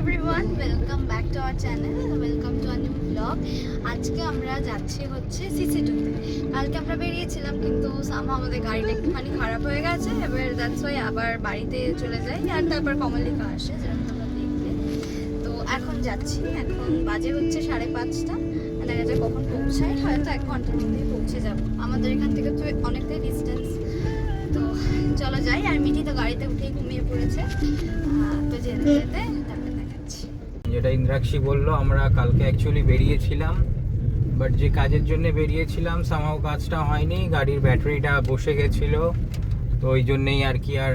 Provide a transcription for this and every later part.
Everyone, welcome back to our channel, welcome to a new blog. আজকে আমরা যাচ্ছি হচ্ছে সিসি2তে। কালকে আমরা বেরিয়েছিলাম কিন্তু সামহাও আমাদের গাড়িটা একটুখানি খারাপ হয়ে গেছে। এবার দ্যাটস ওয়াই আবার বাড়িতে চলে যাই আর তারপর কমলিকা আসে, যেরকম তোমরা দেখলে। তো এখন যাচ্ছি, এখন বাজে হচ্ছে 5:30। দেখা যায় কখন পৌঁছায়, হয়তো 1 ঘন্টার মধ্যেই পৌঁছে যাব। আমাদের এখান থেকে তো অনেকটাই ডিস্টেন্স, তো চলো যাই। আর মিঠি তো গাড়িতে উঠেই ঘুমিয়ে পড়েছে, তো যেতে যেতে তারপরে দেখাচ্ছি। যেটা ইন্দ্রাক্ষী বললো, আমরা কালকে অ্যাকচুয়ালি বেরিয়েছিলাম, বাট যে কাজের জন্য বেরিয়েছিলাম সামহাও কাজটা হয়নি, গাড়ির ব্যাটারিটা বসে গেছিলো, তো ওই জন্যেই আর কি আর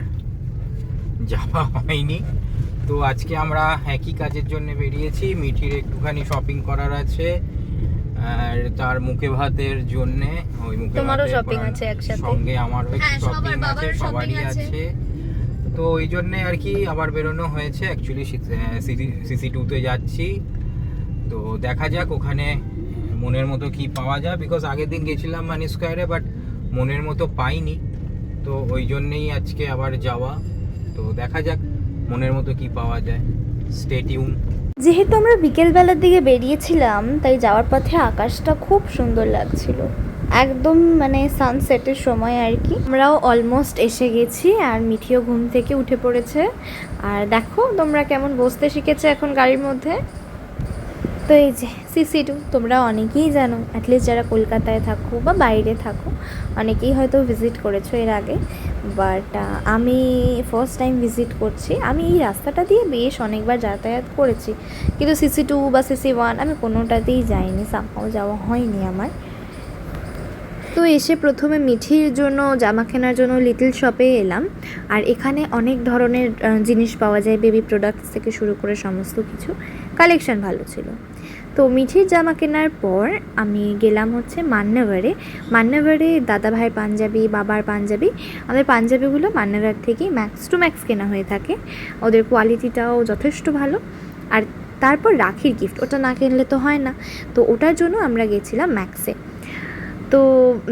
যাওয়া হয়নি। তো আজকে আমরা একই কাজের জন্য বেরিয়েছি। মিঠির একটুখানি শপিং করার আছে, আর তার মুখে ভাতের জন্য ওই মুখে তোমারও ভাতের শপিং আছে একসাথে, সঙ্গে আমারও একটু শপিং আছে, বাবার সবারই আছে। তো ওই জন্য আর কি আবার বেরোনো হয়েছে। অ্যাকচুয়ালি সিসি2তে যাচ্ছি, তো দেখা যাক ওখানে মনের মতো কি পাওয়া যায়। বিকজ আগের দিন গেছিলাম মানি স্কোয়ারে, বাট মনের মতো পাইনি, তো ওই জন্যেই আজকে আবার যাওয়া। তো দেখা যাক মনের মতো কি পাওয়া যায়। Stay tune. যেহেতু আমরা বিকেলবেলার দিকে বেরিয়েছিলাম, তাই যাওয়ার পথে আকাশটা খুব সুন্দর লাগছিল, একদম মানে সানসেটের সময় আর কি। আমরাও অলমোস্ট এসে গেছি, আর মিঠিও ঘুম থেকে উঠে পড়েছে। আর দেখো তোমরা কেমন বসতে শিখেছে এখন গাড়ির মধ্যে। তো এই যে সিসি2, তোমরা অনেকেই জানো, অ্যাটলিস্ট যারা কলকাতায় থাকো বা বাইরে থাকো, অনেকেই হয়তো ভিজিট করেছো এর আগে, বাট আমি ফার্স্ট টাইম ভিজিট করছি। আমি এই রাস্তাটা দিয়ে বেশ অনেকবার যাতায়াত করেছি, কিন্তু সিসি2 বা সিসি1 আমি কোনোটাতেই যাইনি, সামহাও যাওয়া হয়নি আমার। তো এসে প্রথমে মিঠির জন্য জামা কেনার জন্য লিটল শপে এলাম। আর এখানে অনেক ধরনের জিনিস পাওয়া যায়, বেবি প্রোডাক্টস থেকে শুরু করে সমস্ত কিছু, কালেকশন ভালো ছিল। তো মিঠির জামা কেনার পর আমি গেলাম হচ্ছে মান্নাভারে দাদা ভাইয়ের পাঞ্জাবি, বাবার পাঞ্জাবি। আমাদের পাঞ্জাবিগুলো মান্নাভার থেকেই ম্যাক্স টু ম্যাক্স কেনা হয়ে থাকে, ওদের কোয়ালিটিটাও যথেষ্ট ভালো। আর তারপর রাখির গিফট, ওটা না কিনলে তো হয় না, তো ওটার জন্য আমরা গেছিলাম ম্যাক্সে। তো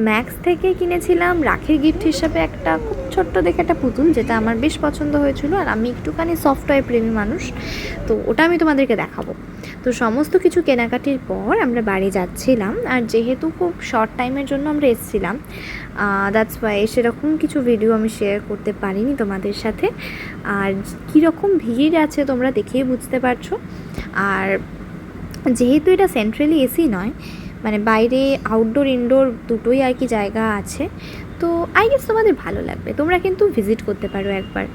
ম্যাক্স থেকে কিনেছিলাম রাখির গিফট হিসাবে একটা খুব ছোট্ট দেখে একটা পুতুল, যেটা আমার বেশ পছন্দ হয়েছিল। আর আমি একটুখানি সফটওয়্যার প্রেমী মানুষ, তো ওটা আমি তোমাদেরকে দেখাবো। তো সমস্ত কিছু কেনাকাটির পর আমরা বাড়ি যাচ্ছিলাম। আর যেহেতু খুব শর্ট টাইমের জন্য আমরা এসেছিলাম, দ্যাটস ওয়াই সেরকম কিছু ভিডিও আমি শেয়ার করতে পারিনি তোমাদের সাথে। আর কীরকম ভিড় আছে তোমরা দেখেই বুঝতে পারছো। আর যেহেতু এটা সেন্ট্রালি এসি নয়, মানে বাইরে আউটডোর ইনডোর দুটোই আর কি জায়গা আছে, তো আই গেস তোমাদের ভালো লাগবে। তোমরা কিন্তু ভিজিট করতে পারো একবার।